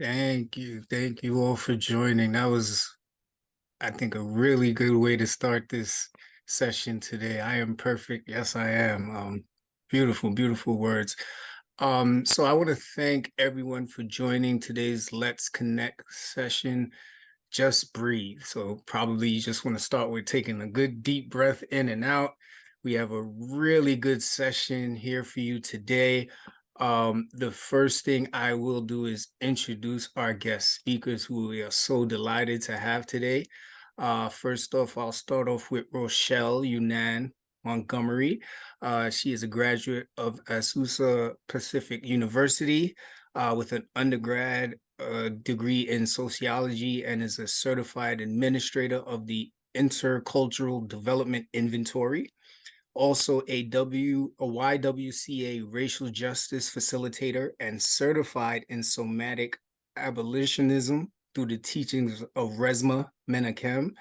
Thank you. Thank you all for joining. That was, I think, a really good way to start this session today. I am perfect. Yes, I am. Beautiful, beautiful words. So I want to thank everyone for joining today's Let's Connect session. Just breathe. So probably you just want to start with taking a good deep breath in and out. We have a really good session here for you today. The first thing I will do is introduce our guest speakers who we are so delighted to have today. First off, I'll start off with Rochelle Yunan Montgomery. She is a graduate of Azusa Pacific University with an undergrad degree in sociology and is a certified administrator of the Intercultural Development Inventory. Also a YWCA racial justice facilitator and certified in somatic abolitionism through the teachings of Resma Menakem.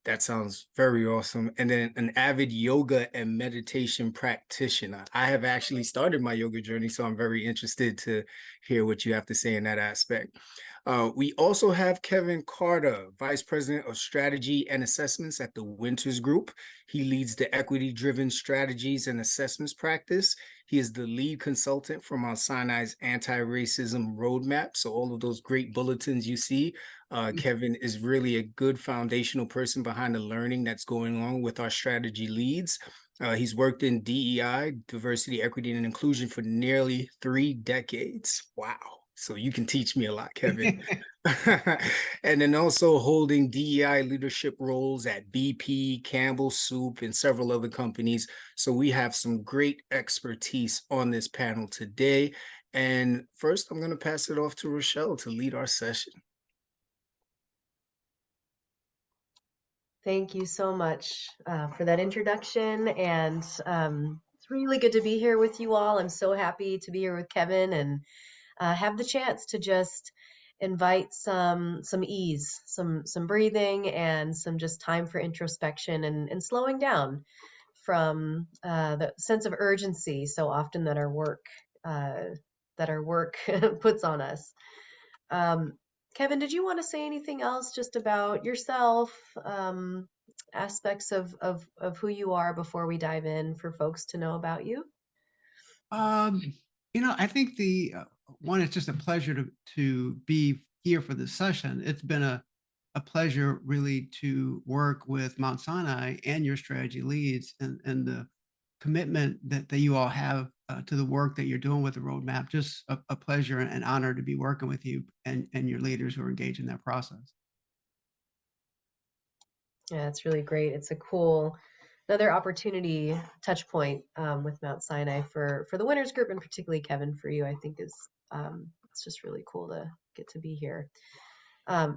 That sounds very awesome. And then an avid yoga and meditation practitioner. I have actually started my yoga journey, so I'm very interested to hear what you have to say in that aspect. We also have Kevin Carter, Vice President of Strategy and Assessments at the Winters Group. He leads the equity-driven strategies and assessments practice. He is the lead consultant for Mount Sinai's anti-racism roadmap. So all of those great bulletins you see, Kevin is really a good foundational person behind the learning that's going on with our strategy leads. He's worked in DEI, diversity, equity, and inclusion for nearly 3 decades. Wow. So you can teach me a lot, Kevin. And then also holding DEI leadership roles at BP, Campbell Soup, and several other companies. So we have some great expertise on this panel today. And first, I'm going to pass it off to Rochelle to lead our session. Thank you so much for that introduction. And it's really good to be here with you all. I'm so happy to be here with Kevin and have the chance to just invite some ease, some breathing, and some just time for introspection and slowing down from the sense of urgency so often that our work puts on us. Um, Kevin, did you want to say anything else just about yourself, aspects of who you are before we dive in for folks to know about you? Um, I think the one, it's just a pleasure to be here for this session. It's been a pleasure really to work with Mount Sinai and your strategy leads and the commitment that you all have to the work that you're doing with the roadmap. Just a pleasure and honor to be working with you and your leaders who are engaged in that process. Yeah, it's really great. It's a cool another opportunity touch point with Mount Sinai for the winners group and particularly Kevin for you. I think is it's just really cool to get to be here.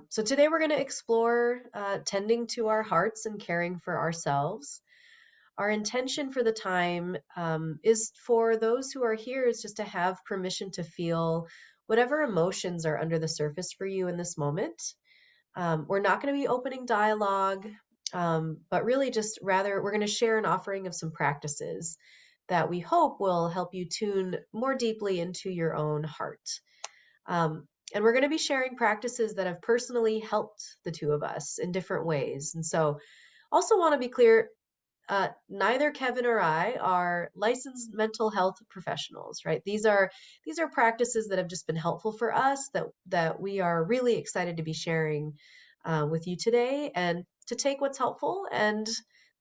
So today we're going to explore tending to our hearts and caring for ourselves. Our intention for the time is for those who are here is just to have permission to feel whatever emotions are under the surface for you in this moment. We're not going to be opening dialogue, but really just rather we're going to share an offering of some practices that we hope will help you tune more deeply into your own heart. And we're going to be sharing practices that have personally helped the two of us in different ways. And so, also want to be clear, neither Kevin or I are licensed mental health professionals, right? These are practices that have just been helpful for us that we are really excited to be sharing with you today, and to take what's helpful and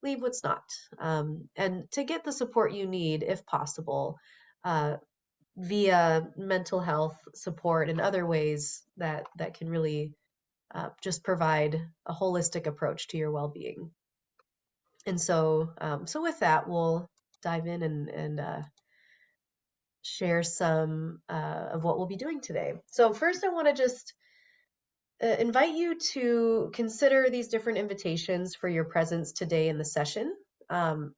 leave what's not, and to get the support you need if possible. Via mental health support and other ways that can really just provide a holistic approach to your well-being. And so with that, we'll dive in and share some of what we'll be doing today. So first, I want to just invite you to consider these different invitations for your presence today in the session. Um,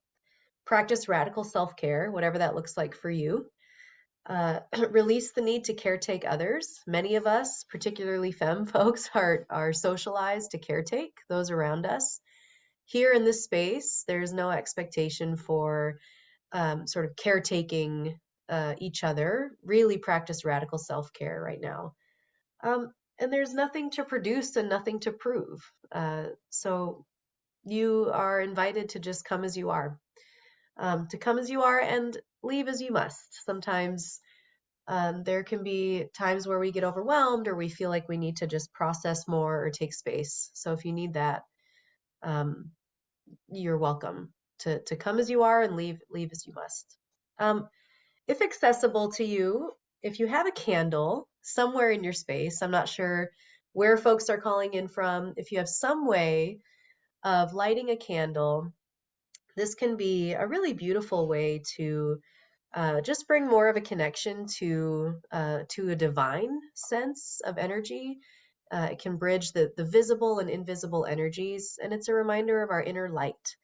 Practice radical self-care, whatever that looks like for you. Release the need to caretake others. Many of us, particularly femme folks, are socialized to caretake those around us. Here in this space, there's no expectation for sort of caretaking each other. Really practice radical self-care right now. And there's nothing to produce and nothing to prove. So you are invited to just come as you are, to come as you are and leave as you must. Sometimes there can be times where we get overwhelmed or we feel like we need to just process more or take space. So if you need that, um, you're welcome to come as you are and leave as you must. If accessible to you, if you have a candle somewhere in your space, I'm not sure where folks are calling in from. If you have some way of lighting a candle, this can be a really beautiful way to just bring more of a connection to a divine sense of energy. It can bridge the visible and invisible energies, and it's a reminder of our inner light,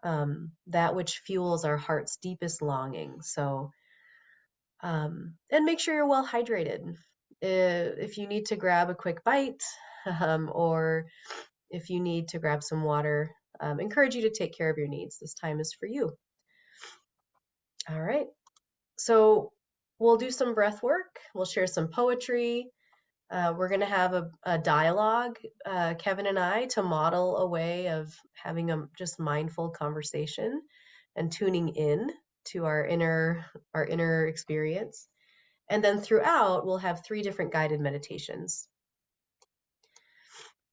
that which fuels our heart's deepest longing. So, and make sure you're well hydrated. If you need to grab a quick bite, or if you need to grab some water, encourage you to take care of your needs. This time is for you. All right. So we'll do some breath work. We'll share some poetry. We're going to have a dialogue, Kevin and I, to model a way of having a just mindful conversation and tuning in to our inner experience. And then throughout, we'll have 3 different guided meditations.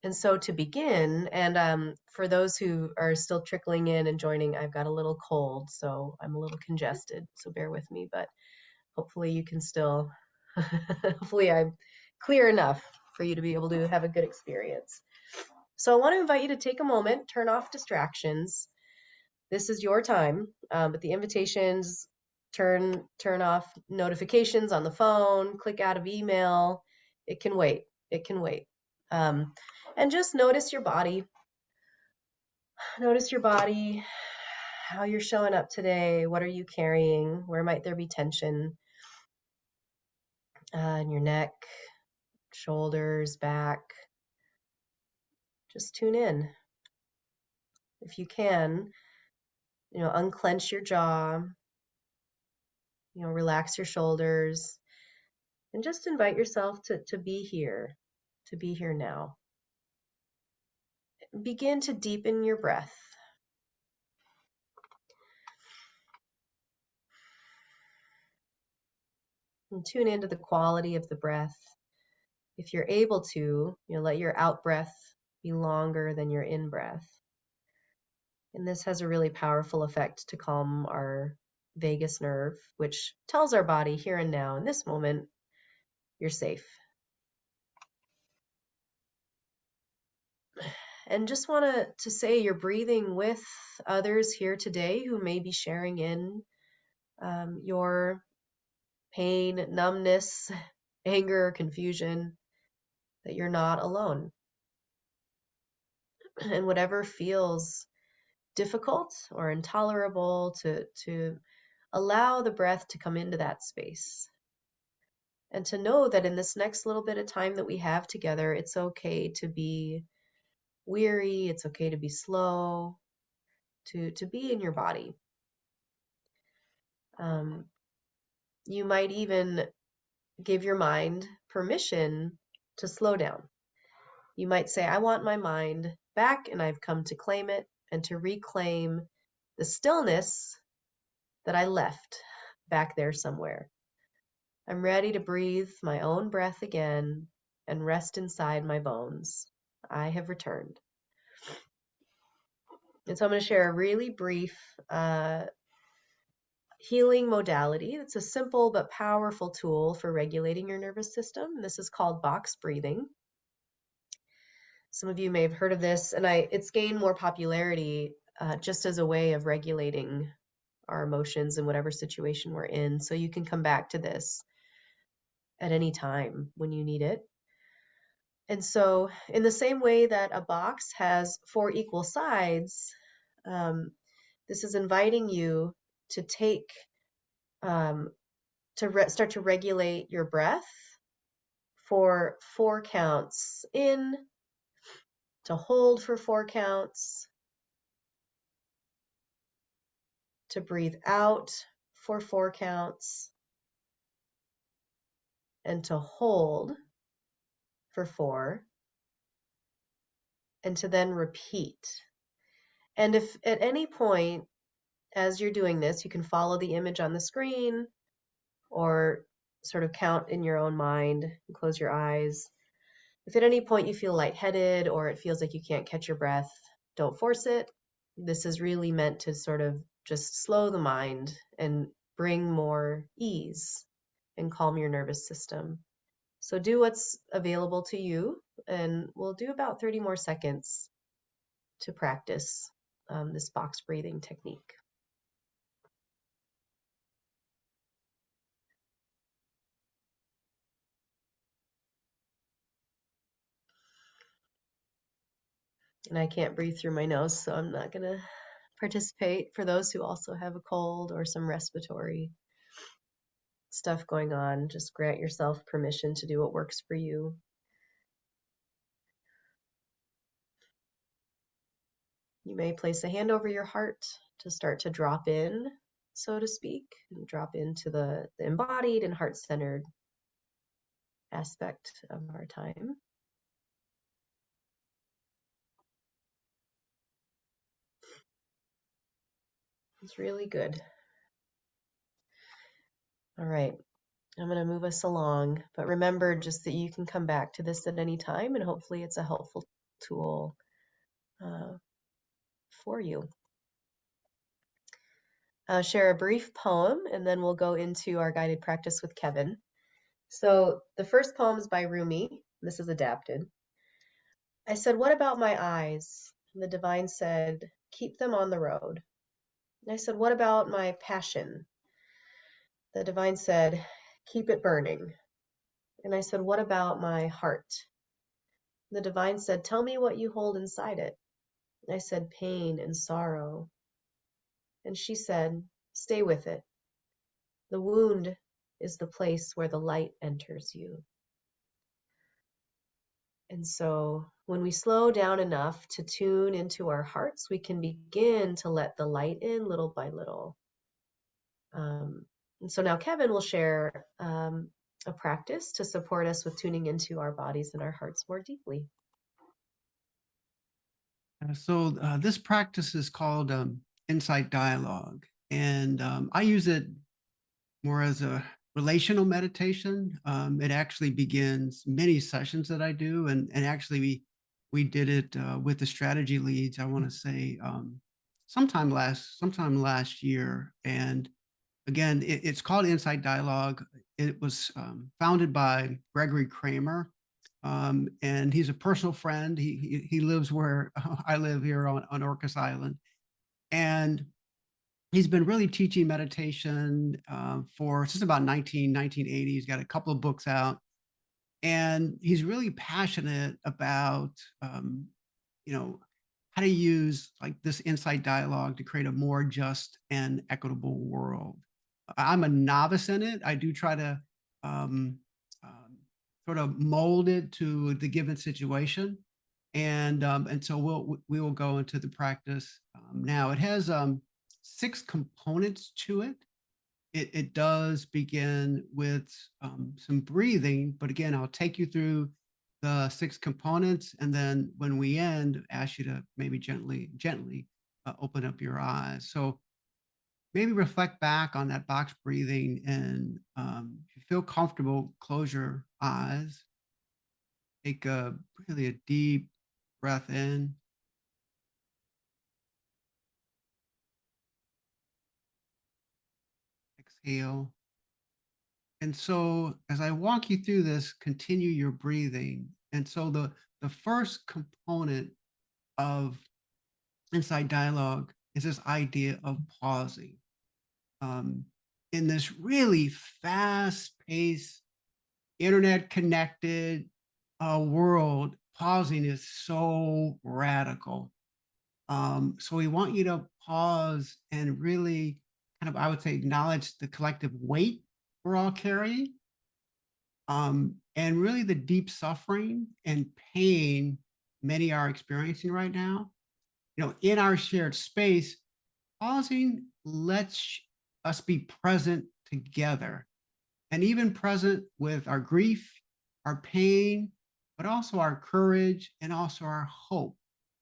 And so to begin, and for those who are still trickling in and joining, I've got a little cold, so I'm a little congested, so bear with me, but hopefully you can still, hopefully I'm clear enough for you to be able to have a good experience. So I want to invite you to take a moment, turn off distractions. This is your time, but the invitations, turn off notifications on the phone, click out of email. It can wait. It can wait. And just notice your body. Notice your body, how you're showing up today. What are you carrying? Where might there be tension? In your neck, shoulders, back. Just tune in. If you can, unclench your jaw, relax your shoulders, and just invite yourself to be here now. Begin to deepen your breath. And tune into the quality of the breath. If you're able to, let your out breath be longer than your in breath. And this has a really powerful effect to calm our vagus nerve, which tells our body here and now, in this moment, you're safe. And just want to say you're breathing with others here today who may be sharing in your pain, numbness, anger, confusion, that you're not alone. And whatever feels difficult or intolerable, to allow the breath to come into that space. And to know that in this next little bit of time that we have together, it's okay to be weary, it's okay to be slow, to be in your body. You might even give your mind permission to slow down. You might say, I want my mind back, and I've come to claim it and to reclaim the stillness that I left back there somewhere. I'm ready to breathe my own breath again and rest inside my bones. I have returned. And so I'm going to share a really brief healing modality. It's a simple but powerful tool for regulating your nervous system. This is called box breathing. Some of you may have heard of this, and it's gained more popularity just as a way of regulating our emotions in whatever situation we're in. So you can come back to this at any time when you need it. And so in the same way that a box has 4 equal sides, this is inviting you to take, start to regulate your breath for 4 counts in, to hold for 4 counts, to breathe out for 4 counts, and to hold for 4, and to then repeat. And if at any point as you're doing this, you can follow the image on the screen or sort of count in your own mind and close your eyes. If at any point you feel lightheaded or it feels like you can't catch your breath, don't force it. This is really meant to sort of just slow the mind and bring more ease and calm your nervous system. So do what's available to you, and we'll do about 30 more seconds to practice this box breathing technique. And I can't breathe through my nose, so I'm not going to participate. For those who also have a cold or some respiratory stuff going on, just grant yourself permission to do what works for you. You may place a hand over your heart to start to drop in, so to speak, and drop into the embodied and heart-centered aspect of our time. It's really good. All right, I'm going to move us along, but remember just that you can come back to this at any time, and hopefully it's a helpful tool for you. I'll share a brief poem, and then we'll go into our guided practice with Kevin. So the first poem is by Rumi. This is adapted. I said, "What about my eyes?" And the divine said, "Keep them on the road." And I said, "What about my passion?" The divine said, "Keep it burning." And I said, "What about my heart?" The divine said, "Tell me what you hold inside it." And I said, "Pain and sorrow." And she said, "Stay with it. The wound is the place where the light enters you." And so when we slow down enough to tune into our hearts, we can begin to let the light in little by little. And so now Kevin will share a practice to support us with tuning into our bodies and our hearts more deeply. This practice is called Insight Dialogue, and I use it more as a relational meditation. It actually begins many sessions that I do, and actually we did it with the strategy leads. I want to say sometime last year, and again, it's called Insight Dialogue. It was founded by Gregory Kramer, and he's a personal friend. He lives where I live here on Orcas Island, and he's been really teaching meditation for since about 1980. He's got a couple of books out, and he's really passionate about you know how to use like this insight dialogue to create a more just and equitable world. I'm a novice in it. I do try to um, sort of mold it to the given situation, and so we will go into the practice now. It has 6 components to it. It does begin with some breathing, but again, I'll take you through the 6 components, and then when we end, ask you to maybe gently open up your eyes. So maybe reflect back on that box breathing, and if you feel comfortable, close your eyes. Take a really a deep breath in. Exhale. And so as I walk you through this, continue your breathing. And so the first component of Insight Dialogue is this idea of pausing. In this really fast-paced, internet-connected world, pausing is so radical. So we want you to pause and really kind of, I would say, acknowledge the collective weight we're all carrying, and really the deep suffering and pain many are experiencing right now. In our shared space, pausing lets us be present together, and even present with our grief, our pain, but also our courage and also our hope.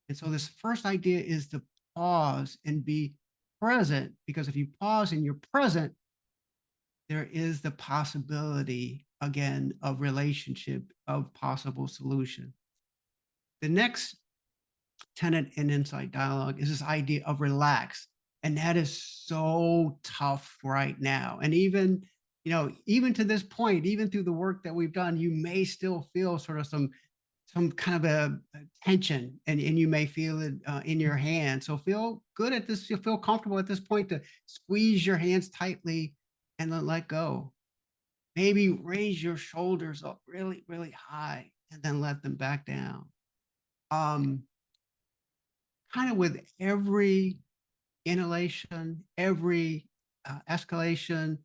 And so this first idea is to pause and be present, because if you pause and you're present, there is the possibility again of relationship, of possible solution. The next tenet in Insight Dialogue is this idea of relax. And that is so tough right now. And even, even to this point, even through the work that we've done, you may still feel sort of some kind of a tension, and you may feel it in your hand. So feel good at this, you feel comfortable at this point to squeeze your hands tightly and then let go. Maybe raise your shoulders up really, really high and then let them back down. Um, Kind of with every inhalation, every escalation,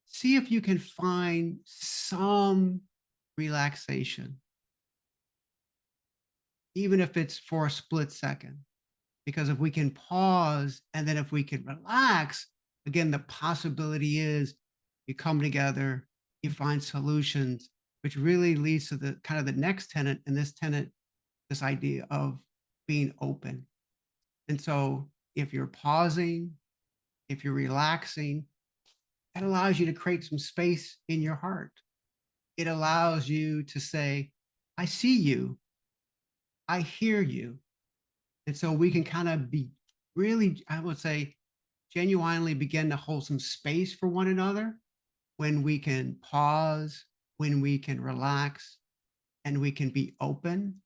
see if you can find some relaxation, even if it's for a split second. Because if we can pause and then if we can relax, again, the possibility is you come together, you find solutions, which really leads to the kind of the next tenet. And this tenet, this idea of being open. And so if you're pausing, if you're relaxing, that allows you to create some space in your heart. It allows you to say, I see you, I hear you. And so we can kind of be really, I would say, genuinely begin to hold some space for one another when we can pause, when we can relax, and we can be open.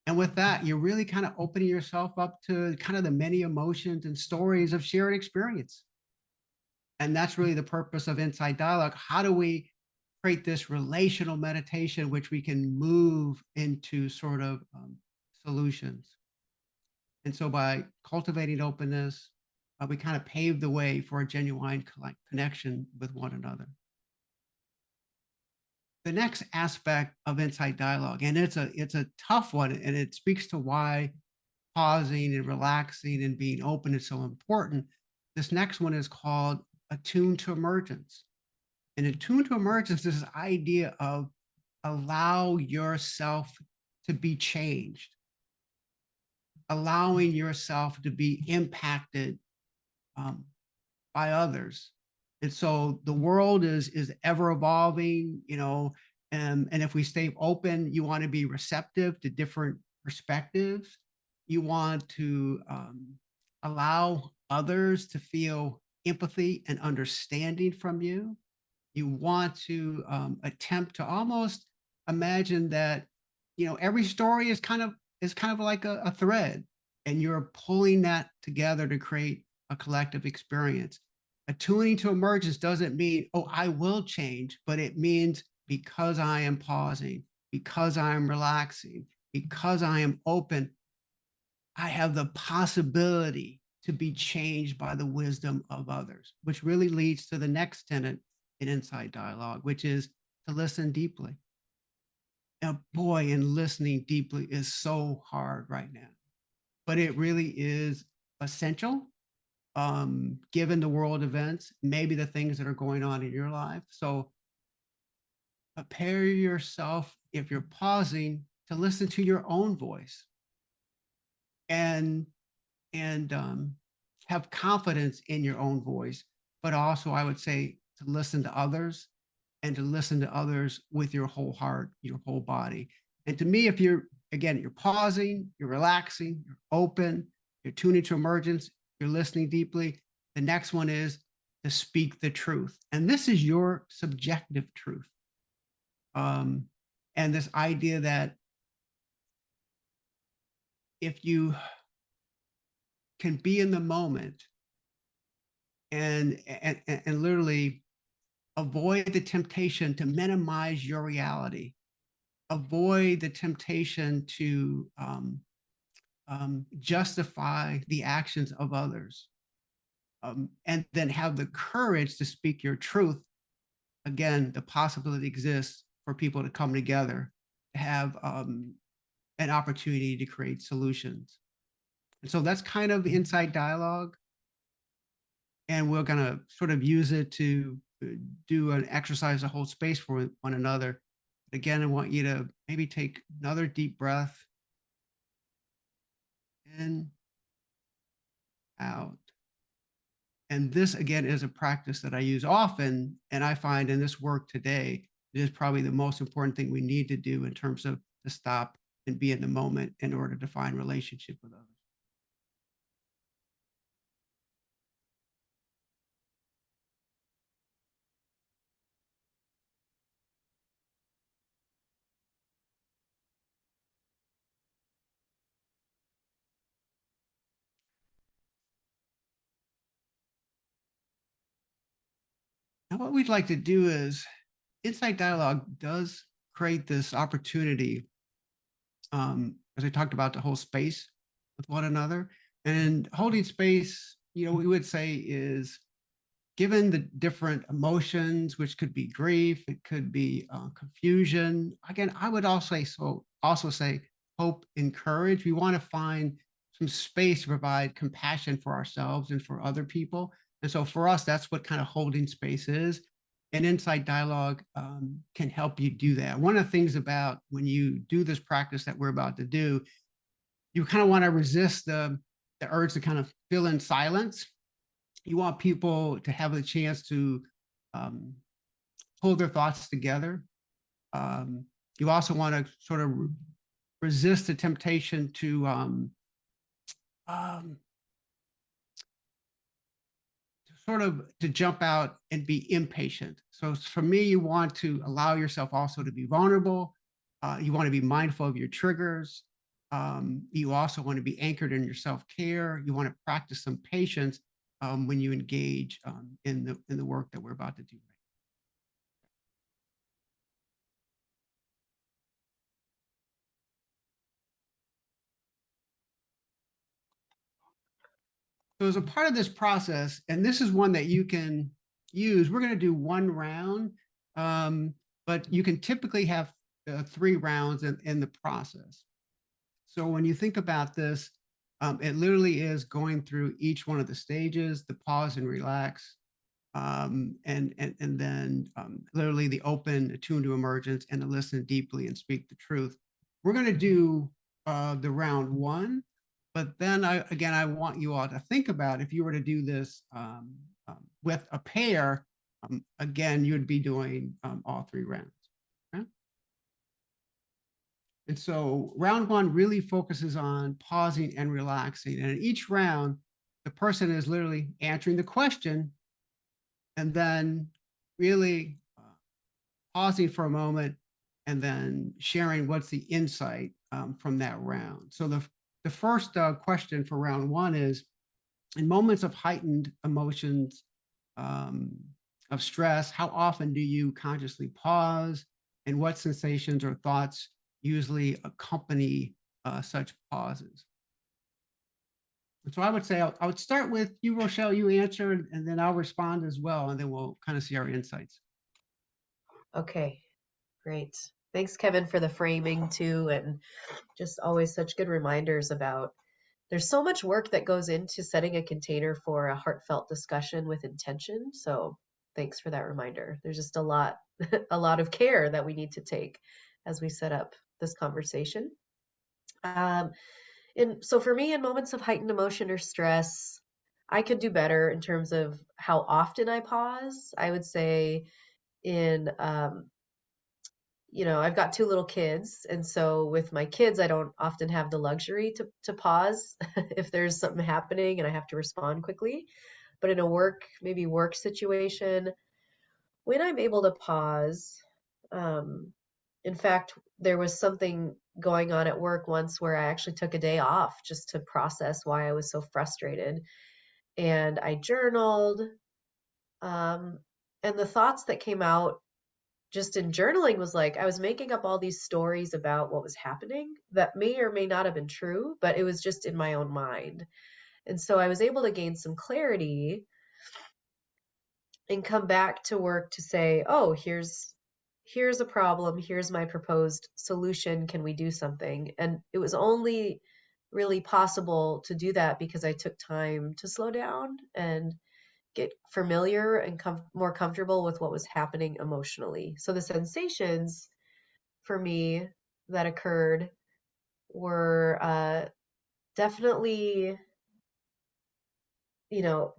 And with that, you're really kind of opening yourself up to kind of the many emotions and stories of shared experience. And that's really the purpose of Insight Dialogue. How do we create this relational meditation, which we can move into sort of solutions? And so by cultivating openness, we kind of pave the way for a genuine connection with one another. The next aspect of Insight Dialogue, and it's a tough one, and it speaks to why pausing and relaxing and being open is so important. This next one is called Attune to Emergence. And Attune to Emergence is this idea of allow yourself to be changed, allowing yourself to be impacted by others. And so the world is ever evolving, and if we stay open, you want to be receptive to different perspectives. You want to allow others to feel empathy and understanding from you. You want to attempt to almost imagine that every story is kind of like a thread, and you're pulling that together to create a collective experience. Attuning to emergence doesn't mean, oh, I will change, but it means because I am pausing, because I am relaxing, because I am open, I have the possibility to be changed by the wisdom of others, which really leads to the next tenet in Insight Dialogue, which is to listen deeply. Now, boy, and listening deeply is so hard right now, but it really is essential given the world events, maybe the things that are going on in your life. So prepare yourself, if you're pausing, to listen to your own voice and have confidence in your own voice, but also I would say to listen to others and to listen to others with your whole heart, your whole body. And to me, if you're pausing, you're relaxing, you're open, you're tuning to emergence, you're listening deeply. The next one is to speak the truth. And this is your subjective truth. And this idea that if you can be in the moment and literally avoid the temptation to minimize your reality, avoid the temptation to justify the actions of others, and then have the courage to speak your truth. Again, the possibility exists for people to come together to have an opportunity to create solutions. And so that's kind of Insight Dialogue. And we're going to sort of use it to do an exercise to hold space for one another. Again, I want you to maybe take another deep breath in, out. And this, again, is a practice that I use often. And I find in this work today, it is probably the most important thing we need to do in terms of to stop and be in the moment in order to find relationship with others. And what we'd like to do is Insight Dialogue does create this opportunity, as I talked about, to hold space with one another. And holding space, we would say is given the different emotions, which could be grief, it could be confusion. Again, I would also say hope and courage. We want to find some space to provide compassion for ourselves and for other people. And so for us, that's what kind of holding space is. And Insight Dialogue can help you do that. One of the things about when you do this practice that we're about to do, you kind of want to resist the urge to kind of fill in silence. You want people to have a chance to pull their thoughts together. You also want to sort of resist the temptation to jump out and be impatient. So for me, you want to allow yourself also to be vulnerable. You want to be mindful of your triggers. You also want to be anchored in your self-care. You want to practice some patience when you engage in the work that we're about to do. So as a part of this process, and this is one that you can use, we're going to do one round, but you can typically have 3 rounds in the process. So when you think about this, it literally is going through each one of the stages, the pause and relax, and then literally the open, attune to emergence, and to listen deeply and speak the truth. We're going to do the round 1, but then I want you all to think about if you were to do this with a pair, again, you would be doing all 3 rounds. Okay? And so round 1 really focuses on pausing and relaxing. And in each round, the person is literally answering the question and then really pausing for a moment and then sharing what's the insight from that round. So the first question for round 1 is, in moments of heightened emotions, of stress, how often do you consciously pause, and what sensations or thoughts usually accompany such pauses? And so I would say I would start with you, Rochelle, you answer, and then I'll respond as well, and then we'll kind of see our insights. Okay, great. Thanks, Kevin, for the framing too, and just always such good reminders about there's so much work that goes into setting a container for a heartfelt discussion with intention. So thanks for that reminder. There's just a lot, a lot of care that we need to take as we set up this conversation. And so for me, in moments of heightened emotion or stress, I could do better in terms of how often I pause. I would say in I've got 2 little kids, and so with my kids, I don't often have the luxury to pause if there's something happening and I have to respond quickly. But in a maybe work situation, when I'm able to pause, um, in fact, there was something going on at work once where I actually took a day off just to process why I was so frustrated. And I journaled, um, and the thoughts that came out just in journaling was like I was making up all these stories about what was happening that may or may not have been true, but it was just in my own mind. And so I was able to gain some clarity and come back to work to say, "Oh, here's a problem, here's my proposed solution, can we do something?" And it was only really possible to do that because I took time to slow down and get familiar and more comfortable with what was happening emotionally. So the sensations for me that occurred were definitely,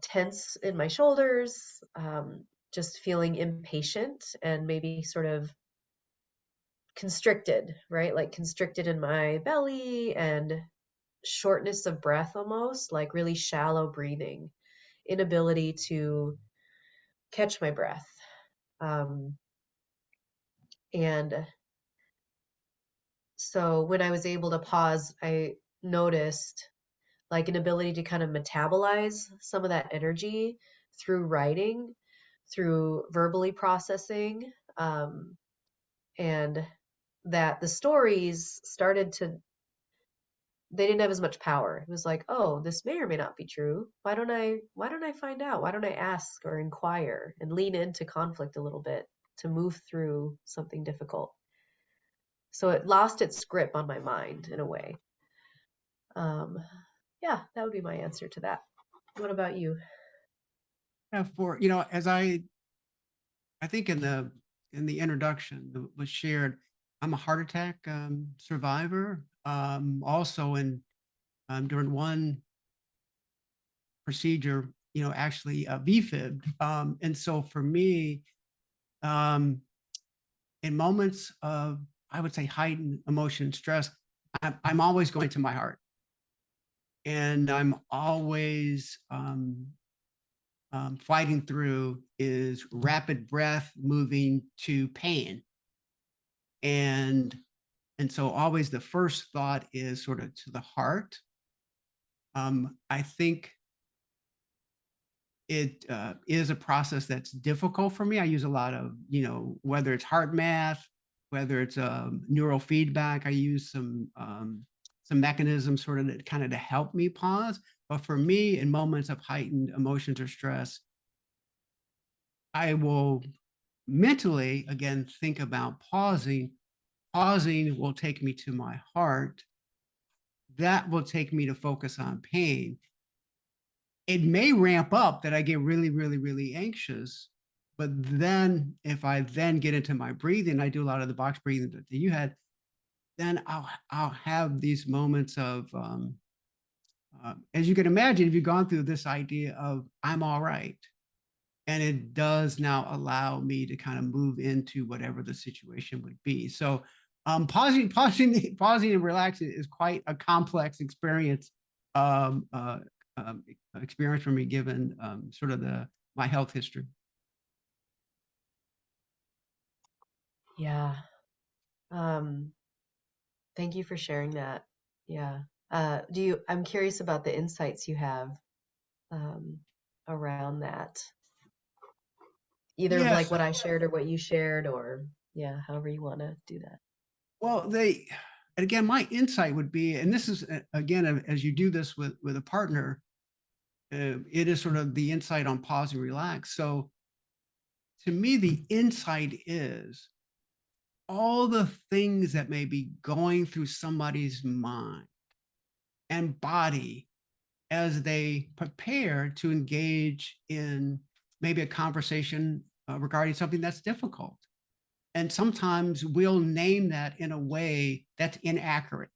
tense in my shoulders, just feeling impatient and maybe sort of constricted, right? Like constricted in my belly and shortness of breath almost, like really shallow breathing, inability to catch my breath. Um, and so when I was able to pause, I noticed like an ability to kind of metabolize some of that energy through writing, through verbally processing, and that the stories started to, they didn't have as much power. It was like, oh, this may or may not be true. Why don't I find out? Why don't I ask or inquire and lean into conflict a little bit to move through something difficult? So it lost its grip on my mind in a way. Um, yeah, that would be my answer to that. What about you? For as I think in the introduction that was shared, I'm a heart attack survivor. Also, in during one procedure, actually VFib. And so for me, um, in moments of, I would say, heightened emotion stress, I'm always going to my heart, and I'm always fighting through is rapid breath moving to pain. And so always the first thought is sort of to the heart. I think it is a process that's difficult for me. I use a lot of, whether it's heart math, whether it's neural feedback. I use some mechanisms sort of that kind of to help me pause. But for me, in moments of heightened emotions or stress, I will mentally again think about pausing. Pausing will take me to my heart. That will take me to focus on pain. It may ramp up that I get really, really, really anxious. But then if I then get into my breathing, I do a lot of the box breathing that you had, then I'll have these moments of as you can imagine, if you've gone through this idea of I'm all right. And it does now allow me to kind of move into whatever the situation would be. So pausing and relaxing is quite a complex experience um, uh, experience for me, given sort of my health history. Yeah. Um, Thank you for sharing that. Yeah. I'm curious about the insights you have um, around that, either like Yes. what I shared or what you shared, or yeah, however you want to do that. Well, and again, my insight would be, and this is again, as you do this with a partner, it is sort of the insight on pause and relax. So to me, the insight is all the things that may be going through somebody's mind and body as they prepare to engage in maybe a conversation regarding something that's difficult. And sometimes we'll name that in a way that's inaccurate.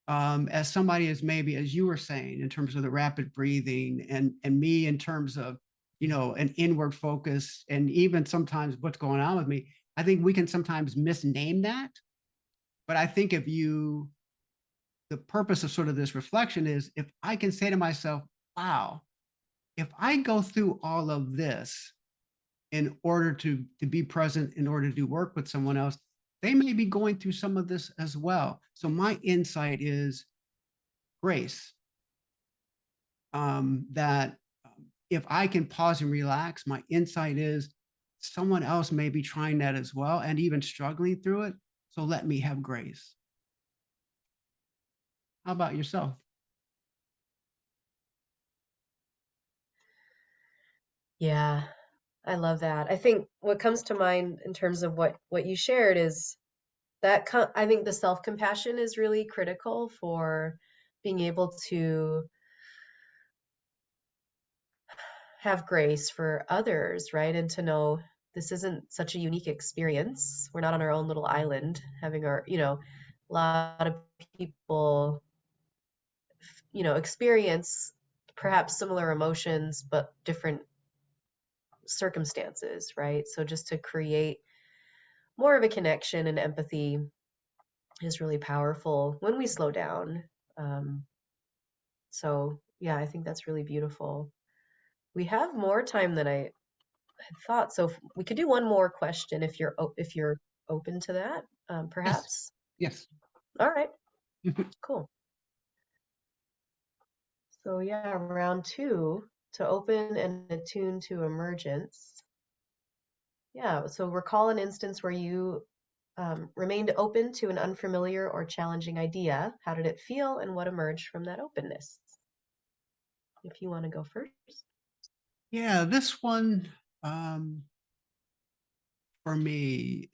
As somebody as maybe, as you were saying, in terms of the rapid breathing, and me in terms of, an inward focus, and even sometimes what's going on with me, I think we can sometimes misname that. But I think the purpose of sort of this reflection is if I can say to myself, wow, if I go through all of this in order to be present, in order to work with someone else, they may be going through some of this as well. So my insight is grace. That if I can pause and relax, my insight is someone else may be trying that as well and even struggling through it. So let me have grace. How about yourself? Yeah, I love that. I think what comes to mind in terms of what you shared is that I think the self-compassion is really critical for being able to have grace for others, right? And to know this isn't such a unique experience. We're not on our own little island having our, a lot of people, experience perhaps similar emotions, but different circumstances, right? So just to create more of a connection and empathy is really powerful when we slow down. Um, so yeah, I think that's really beautiful. We have more time than I had thought, so we could do one more question if you're open to that, Yes. perhaps. Yes. All right, cool. So yeah, round two, to open and attune to emergence. Yeah, so recall an instance where you remained open to an unfamiliar or challenging idea. How did it feel and what emerged from that openness? If you want to go first. Yeah, this one, for me,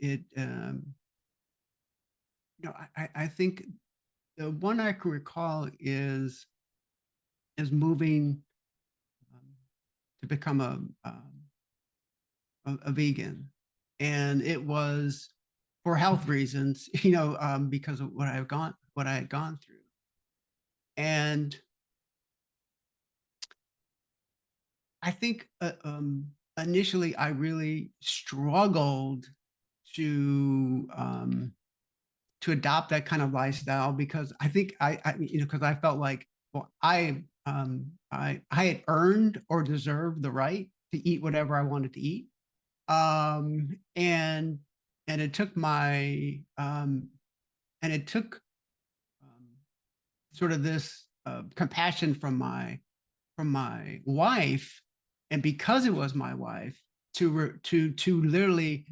I think the one I can recall is moving um, to become a vegan, and it was for health reasons, because of what I had gone through, and I think initially I really struggled to um, to adopt that kind of lifestyle because I think because I felt like, well, I had earned or deserved the right to eat whatever I wanted to eat, and it took my and it took um, sort of this compassion from my wife, and because it was my wife, to literally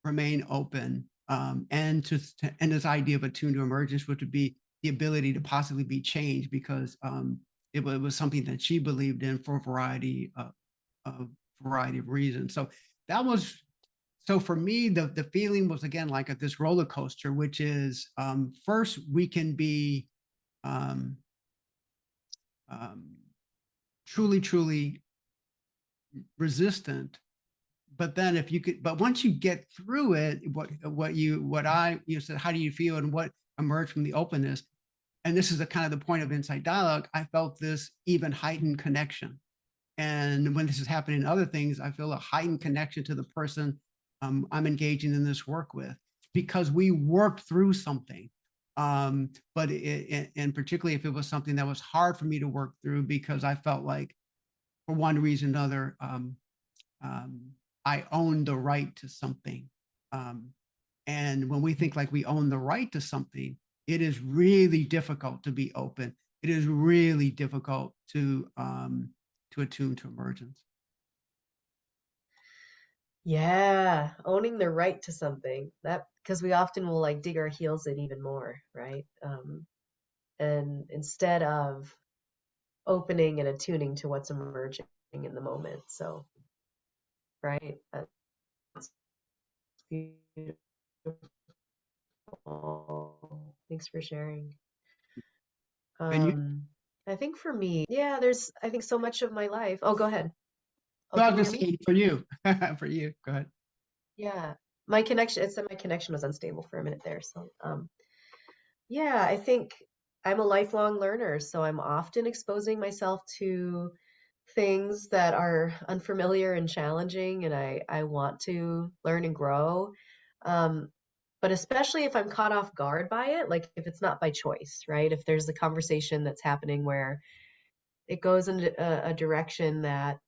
remain open, and this idea of attune to emergence, which would be the ability to possibly be changed because it was something that she believed in for a variety of reasons. So that was so for me, the feeling was again like this roller coaster, which is first we can be um, um, truly resistant, but then if you could, but once you get through it, what I said, how do you feel, and what emerged from the openness, and this is the kind of the point of insight dialogue, I felt this even heightened connection. And when this is happening in other things, I feel a heightened connection to the person I'm engaging in this work with because we worked through something. And particularly if it was something that was hard for me to work through because I felt like, for one reason or another, um, I own the right to something. Um, and when we think like we own the right to something, it is really difficult to be open. It is really difficult to attune to emergence. Yeah, owning the right to something. That because we often will like dig our heels in even more, right? And instead of opening and attuning to what's emerging in the moment. So, right, that's beautiful. Thanks for sharing. And you, Um, I think for me, yeah, there's I think so much of my life. Oh, go ahead. Oh, so I can was you hear just me? saying for you, for you, go ahead. Yeah. My connection, it said my connection was unstable for a minute there. So, yeah, I think I'm a lifelong learner, so I'm often exposing myself to things that are unfamiliar and challenging, and I want to learn and grow. Um, but especially if I'm caught off guard by it, like if it's not by choice, right? If there's a conversation that's happening where it goes in a direction that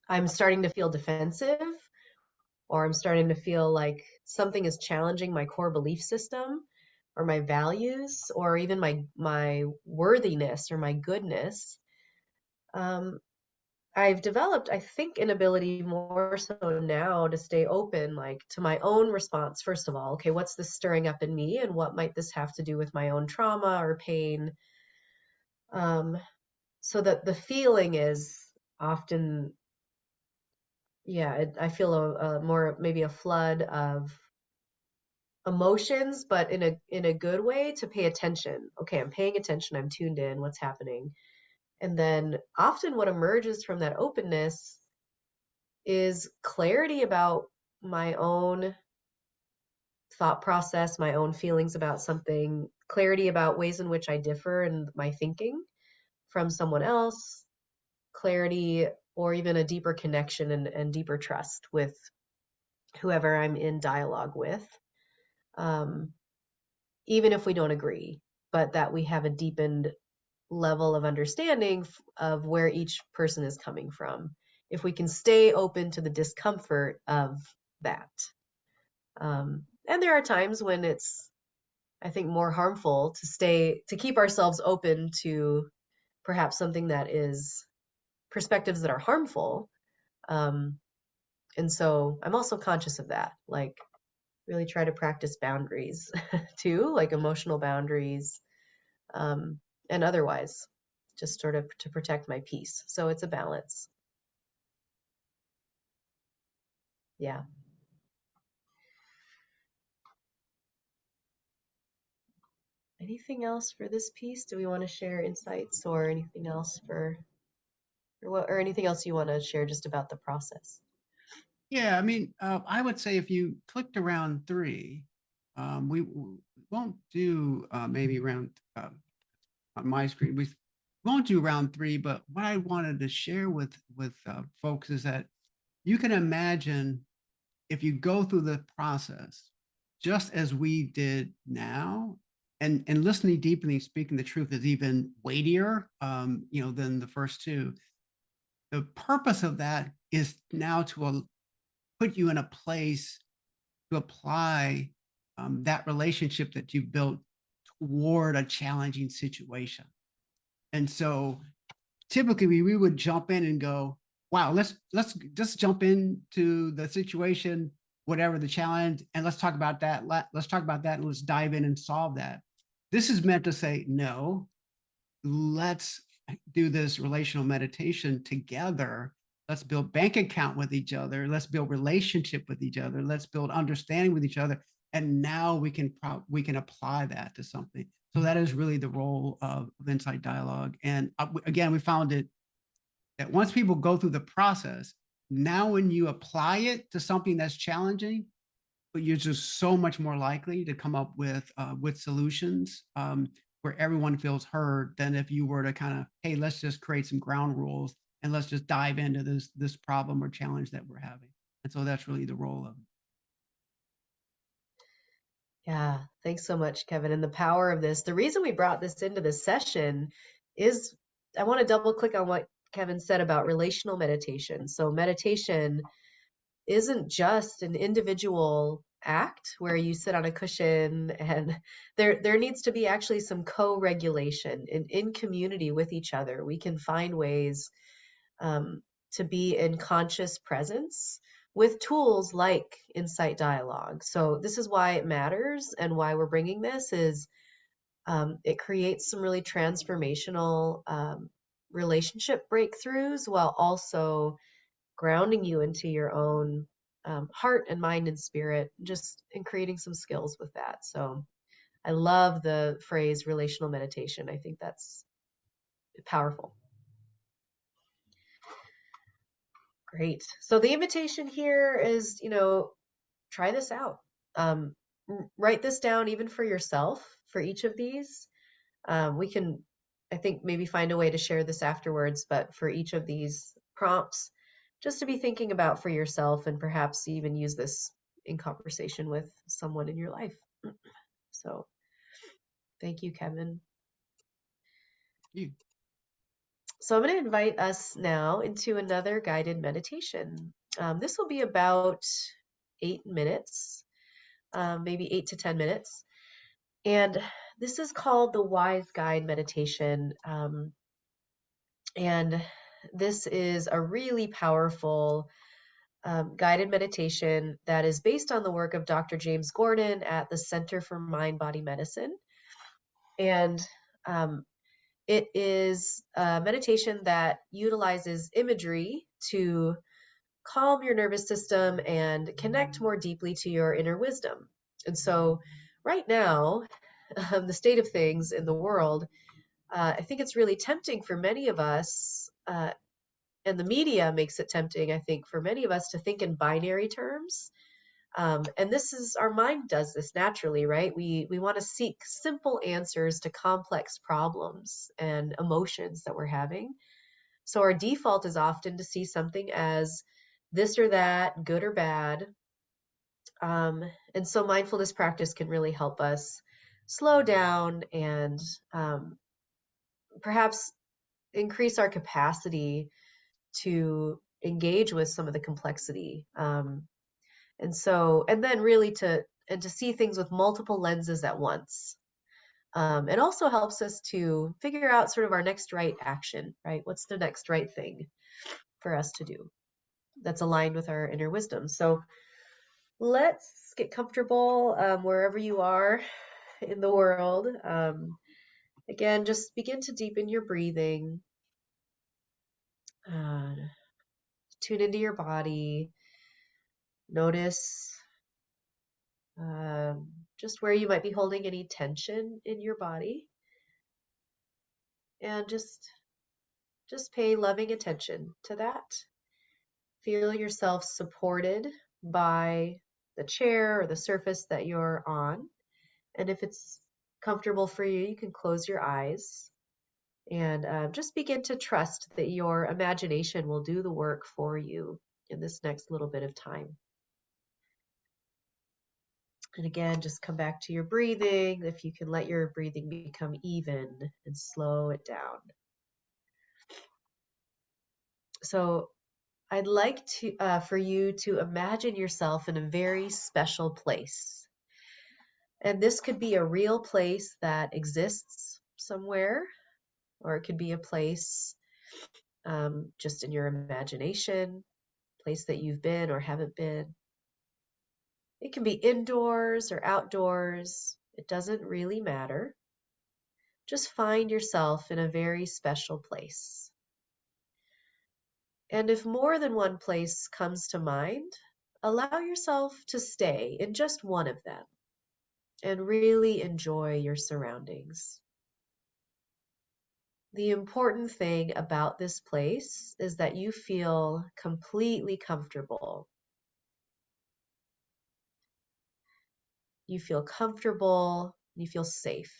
I'm starting to feel defensive, or I'm starting to feel like something is challenging my core belief system or my values or even my worthiness or my goodness. Um, I've developed, I think, an ability more so now to stay open, like to my own response. First of all, okay, what's this stirring up in me, and what might this have to do with my own trauma or pain? Um, so that the feeling is often, yeah, I feel a more maybe a flood of emotions, but in a good way to pay attention. Okay, I'm paying attention, I'm tuned in, what's happening. And then often what emerges from that openness is clarity about my own thought process, my own feelings about something, clarity about ways in which I differ in my thinking from someone else, clarity or even a deeper connection and deeper trust with whoever I'm in dialogue with, um, even if we don't agree, but that we have a deepened level of understanding of where each person is coming from. If we can stay open to the discomfort of that. And there are times when it's, I think, more harmful to keep ourselves open to perhaps something that is perspectives that are harmful. Um, and so I'm also conscious of that, like really try to practice boundaries too, like emotional boundaries, um, and otherwise, just sort of to protect my peace. So it's a balance. Yeah. Anything else for this piece? Do we want to share insights or anything else or anything else you want to share just about the process? Yeah, I mean, I would say if you clicked around 3, we won't do maybe round on my screen. We won't do round 3, but what I wanted to share with folks is that you can imagine if you go through the process just as we did now, and listening deeply, speaking the truth is even weightier, than the first 2. The purpose of that is now to put you in a place to apply that relationship that you built toward a challenging situation. And so typically we would jump in and go, wow, let's just jump into the situation, whatever the challenge, and let's talk about that. Let's talk about that and let's dive in and solve that. This is meant to say, no, let's do this relational meditation together. Let's build bank account with each other. Let's build relationship with each other. Let's build understanding with each other. And now we can apply that to something. So that is really the role of Insight Dialogue. And again, we found it that once people go through the process, now when you apply it to something that's challenging, but you're just so much more likely to come up with solutions where everyone feels heard than if you were to kind of, hey, let's just create some ground rules and let's just dive into this problem or challenge that we're having. And so that's really the role of it. Yeah, thanks so much, Kevin. And the power of this, the reason we brought this into this session is I want to double click on what Kevin said about relational meditation. So, meditation isn't just an individual act where you sit on a cushion, and there needs to be actually some co-regulation in community with each other. We can find ways to be in conscious presence with tools like Insight Dialogue. So this is why it matters, and why we're bringing this is it creates some really transformational relationship breakthroughs while also grounding you into your own heart and mind and spirit, just in creating some skills with that. So I love the phrase relational meditation. I think that's powerful. Great. So the invitation here is, try this out. Write this down even for yourself for each of these. We can, I think, maybe find a way to share this afterwards, but for each of these prompts, just to be thinking about for yourself, and perhaps even use this in conversation with someone in your life. So thank you, Kevin. You. So I'm going to invite us now into another guided meditation. This will be about 8 minutes, maybe 8 to 10 minutes. And this is called the Wise Guide Meditation. And this is a really powerful guided meditation that is based on the work of Dr. James Gordon at the Center for Mind-Body Medicine. And it is a meditation that utilizes imagery to calm your nervous system and connect more deeply to your inner wisdom. And so right now, the state of things in the world, I think it's really tempting for many of us And the media makes it tempting, I think, for many of us to think in binary terms. And this is, our mind does this naturally, right? We want to seek simple answers to complex problems and emotions that we're having. So our default is often to see something as this or that, good or bad. And so mindfulness practice can really help us slow down and perhaps increase our capacity to engage with some of the complexity. And then really to see things with multiple lenses at once. It also helps us to figure out sort of our next right action, right? What's the next right thing for us to do that's aligned with our inner wisdom? So let's get comfortable wherever you are in the world. Again, just begin to deepen your breathing. Uh, Tune into your body. Notice just where you might be holding any tension in your body. And just pay loving attention to that. Feel yourself supported by the chair or the surface that you're on. And if it's comfortable for you, you can close your eyes and just begin to trust that your imagination will do the work for you in this next little bit of time. And again, just come back to your breathing. If you can let your breathing become even and slow it down. So I'd like to for you to imagine yourself in a very special place. And this could be a real place that exists somewhere, or it could be a place just in your imagination, place that you've been or haven't been. It can be indoors or outdoors. It doesn't really matter. Just find yourself in a very special place. And if more than one place comes to mind, allow yourself to stay in just one of them and really enjoy your surroundings. The important thing about this place is that you feel completely comfortable. You feel comfortable, you feel safe.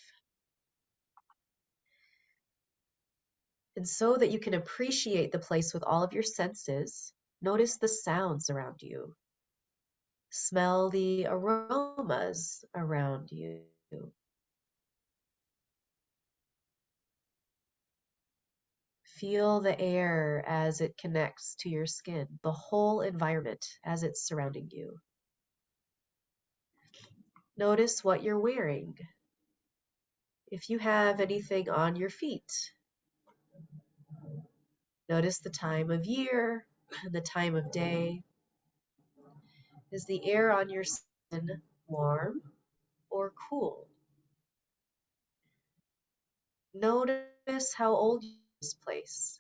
And so that you can appreciate the place with all of your senses, notice the sounds around you. Smell the aromas around you. Feel the air as it connects to your skin, the whole environment as it's surrounding you. Notice what you're wearing. If you have anything on your feet, notice the time of year and the time of day. Is the air on your skin warm or cool? Notice how old this place.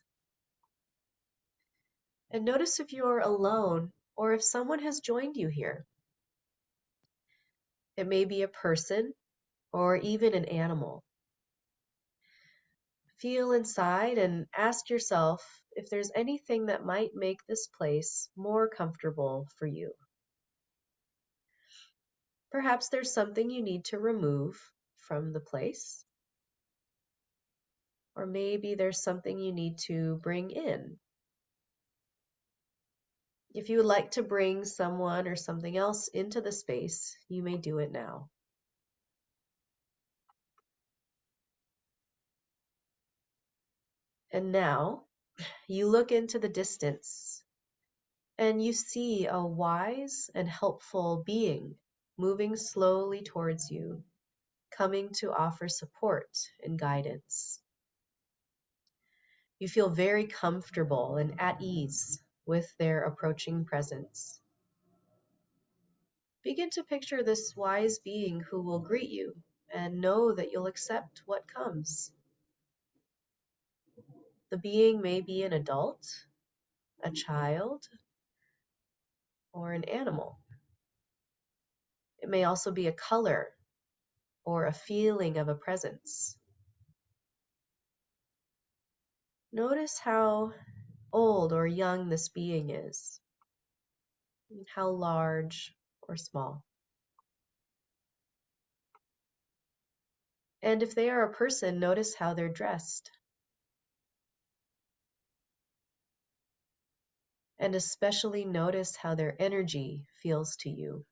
And notice if you're alone or if someone has joined you here. It may be a person or even an animal. Feel inside and ask yourself if there's anything that might make this place more comfortable for you. Perhaps there's something you need to remove from the place. Or maybe there's something you need to bring in. If you would like to bring someone or something else into the space, you may do it now. And now you look into the distance and you see a wise and helpful being moving slowly towards you, coming to offer support and guidance. You feel very comfortable and at ease with their approaching presence. Begin to picture this wise being who will greet you and know that you'll accept what comes. The being may be an adult, a child, or an animal. It may also be a color or a feeling of a presence. Notice how old or young this being is, and how large or small. And if they are a person, notice how they're dressed. And especially notice how their energy feels to you.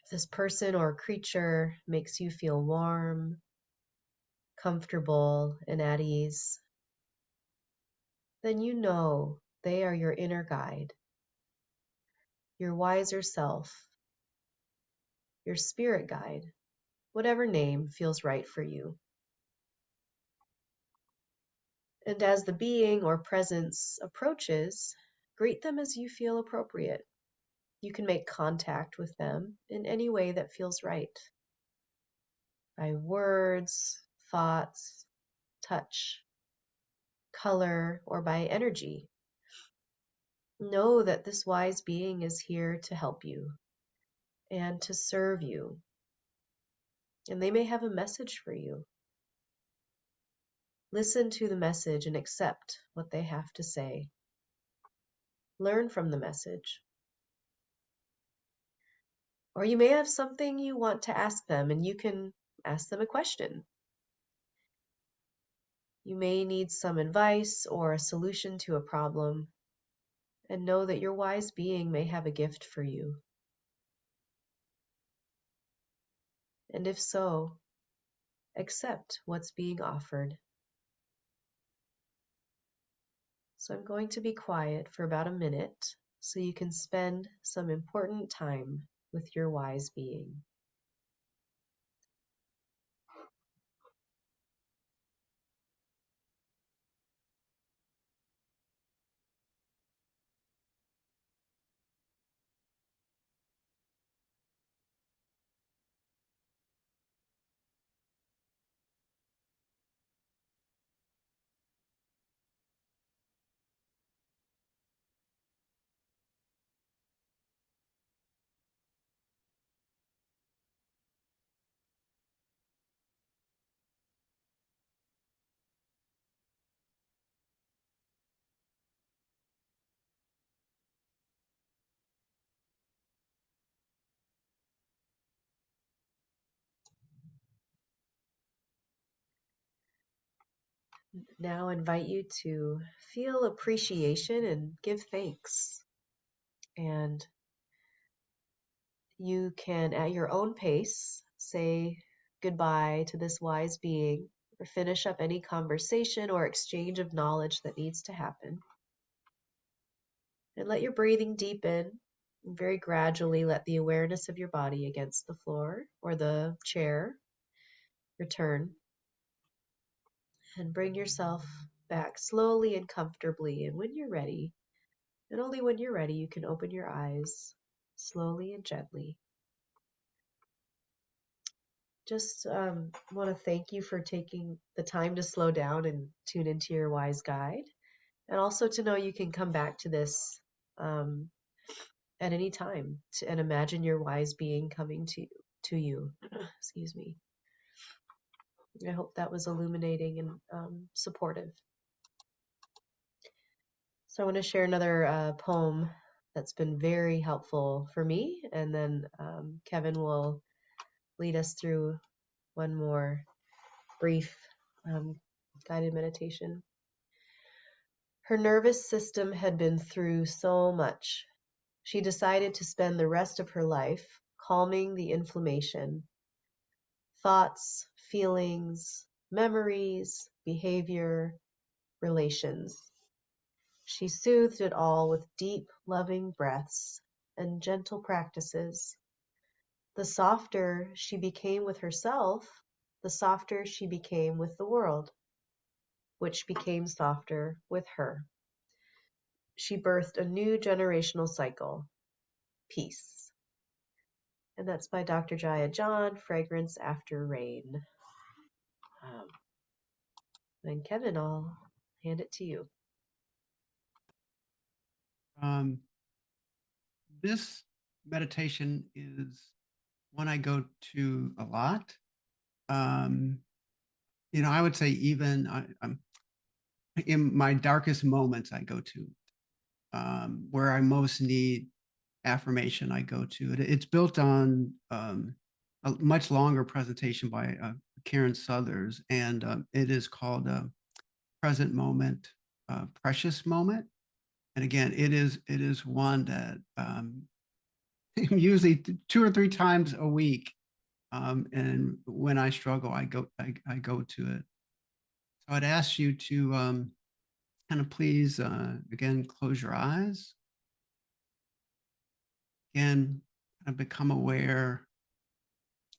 If this person or creature makes you feel warm, comfortable, and at ease, then you know they are your inner guide, your wiser self, your spirit guide, whatever name feels right for you. And as the being or presence approaches, greet them as you feel appropriate. You can make contact with them in any way that feels right, by words, thoughts, touch, color, or by energy. Know that this wise being is here to help you and to serve you, and they may have a message for you. Listen to the message and accept what they have to say. Learn from the message. Or you may have something you want to ask them, and you can ask them a question. You may need some advice or a solution to a problem, and know that your wise being may have a gift for you. And if so, accept what's being offered. So I'm going to be quiet for about a minute so you can spend some important time with your wise being. Now invite you to feel appreciation and give thanks. And you can, at your own pace, say goodbye to this wise being or finish up any conversation or exchange of knowledge that needs to happen. And let your breathing deepen. And very gradually let the awareness of your body against the floor or the chair return. And bring yourself back slowly and comfortably. And when you're ready, and only when you're ready, you can open your eyes slowly and gently. Just want to thank you for taking the time to slow down and tune into your wise guide. And also to know you can come back to this at any time and imagine your wise being coming to you. Excuse me. I hope that was illuminating and supportive. So I want to share another poem that's been very helpful for me, and then Kevin will lead us through one more brief guided meditation. Her nervous system had been through so much. She decided to spend the rest of her life calming the inflammation. Thoughts, feelings, memories, behavior, relations. She soothed it all with deep, loving breaths and gentle practices. The softer she became with herself, the softer she became with the world, which became softer with her. She birthed a new generational cycle, peace. And that's by Dr. Jaya John, Fragrance After Rain. And Kevin, I'll hand it to you. This meditation is one I go to a lot. I would say even in my darkest moments, I go to where I most need affirmation. I go to it. It's built on a much longer presentation by Karen Suthers, and it is called Present Moment, Precious Moment. And again, it is one that usually 2 or 3 times a week. And when I struggle, I go to it. So I'd ask you to kind of please again close your eyes. Again, kind of become aware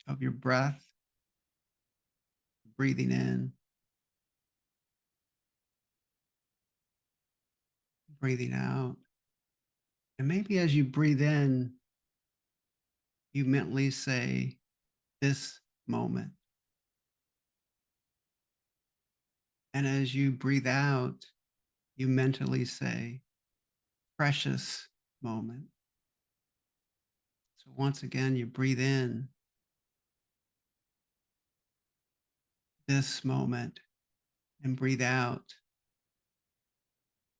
of your breath, breathing in, breathing out. And maybe as you breathe in, you mentally say, this moment. And as you breathe out, you mentally say, precious moment. So once again, you breathe in, this moment, and breathe out,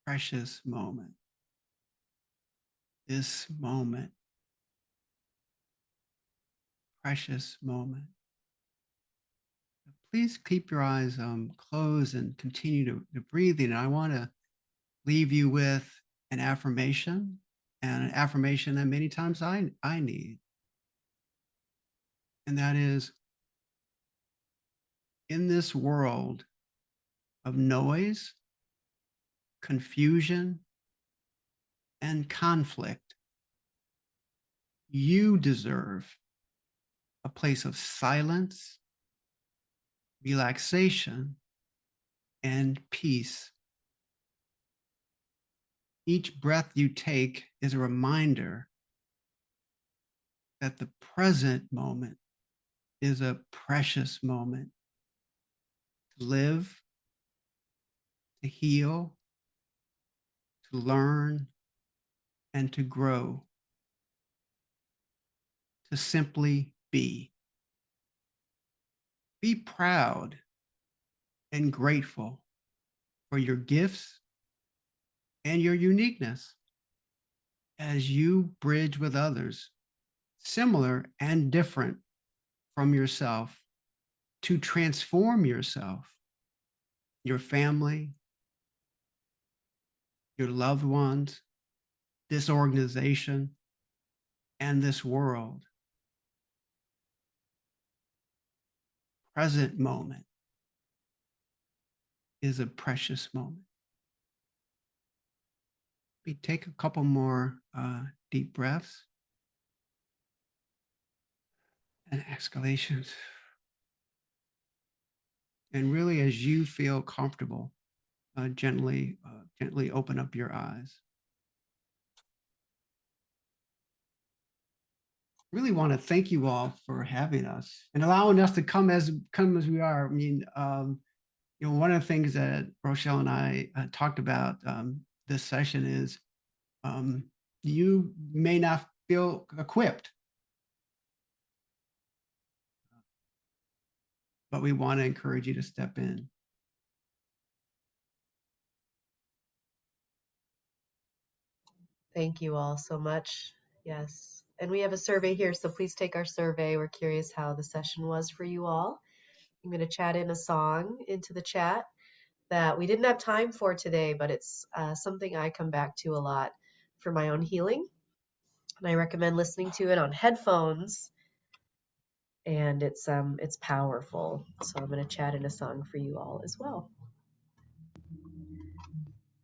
precious moment. This moment, precious moment. Please keep your eyes closed and continue to breathe in. I want to leave you with an affirmation, and an affirmation that many times I need. And that is, in this world of noise, confusion, and conflict, you deserve a place of silence, relaxation, and peace. Each breath you take is a reminder that the present moment is a precious moment to live, to heal, to learn, and to grow, to simply be. Be proud and grateful for your gifts and your uniqueness as you bridge with others, similar and different from yourself, to transform yourself, your family, your loved ones, this organization, and this world. Present moment is a precious moment. We take a couple more deep breaths and exhalations. And really, as you feel comfortable, gently open up your eyes. Really want to thank you all for having us and allowing us to come as we are. I mean, one of the things that Rochelle and I talked about this session is you may not feel equipped, but we want to encourage you to step in. Thank you all so much. Yes. And we have a survey here, so please take our survey. We're curious how the session was for you all. I'm going to chat in a song into the chat that we didn't have time for today, but it's something I come back to a lot for my own healing. And I recommend listening to it on headphones. And it's powerful. So I'm going to chat in a song for you all as well.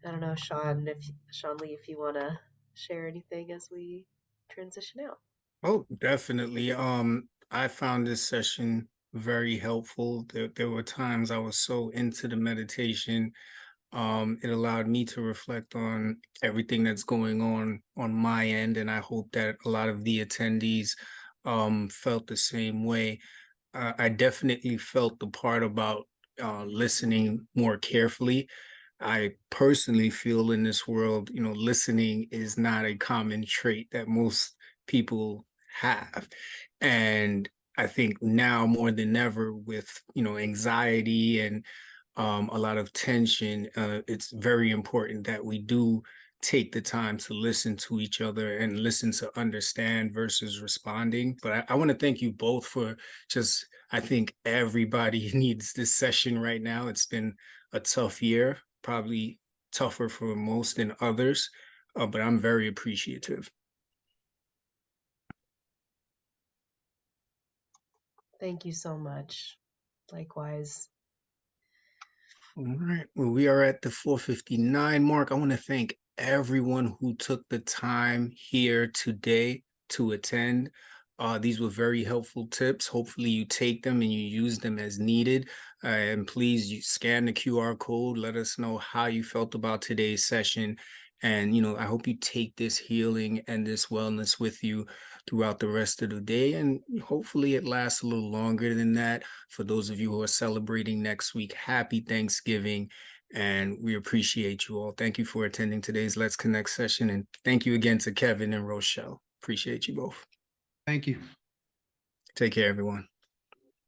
I don't know, Sean Lee, if you want to share anything as we transition out. Oh, definitely. I found this session very helpful. There were times I was so into the meditation. It allowed me to reflect on everything that's going on my end, and I hope that a lot of the attendees felt the same way. I definitely felt the part about listening more carefully. I personally feel in this world, listening is not a common trait that most people have. And I think now more than ever with, anxiety and a lot of tension. It's very important that we do take the time to listen to each other and listen to understand versus responding. But I want to thank you both for just, I think everybody needs this session right now. It's been a tough year, probably tougher for most than others, but I'm very appreciative. Thank you so much. Likewise. All right. Well, we are at the 4:59 mark. I want to thank everyone who took the time here today to attend. These were very helpful tips. Hopefully, you take them and you use them as needed. And please, you scan the QR code. Let us know how you felt about today's session. And, I hope you take this healing and this wellness with you throughout the rest of the day. And hopefully, it lasts a little longer than that. For those of you who are celebrating next week, happy Thanksgiving. And we appreciate you all. Thank you for attending today's Let's Connect session. And thank you again to Kevin and Rochelle. Appreciate you both. Thank you. Take care, everyone.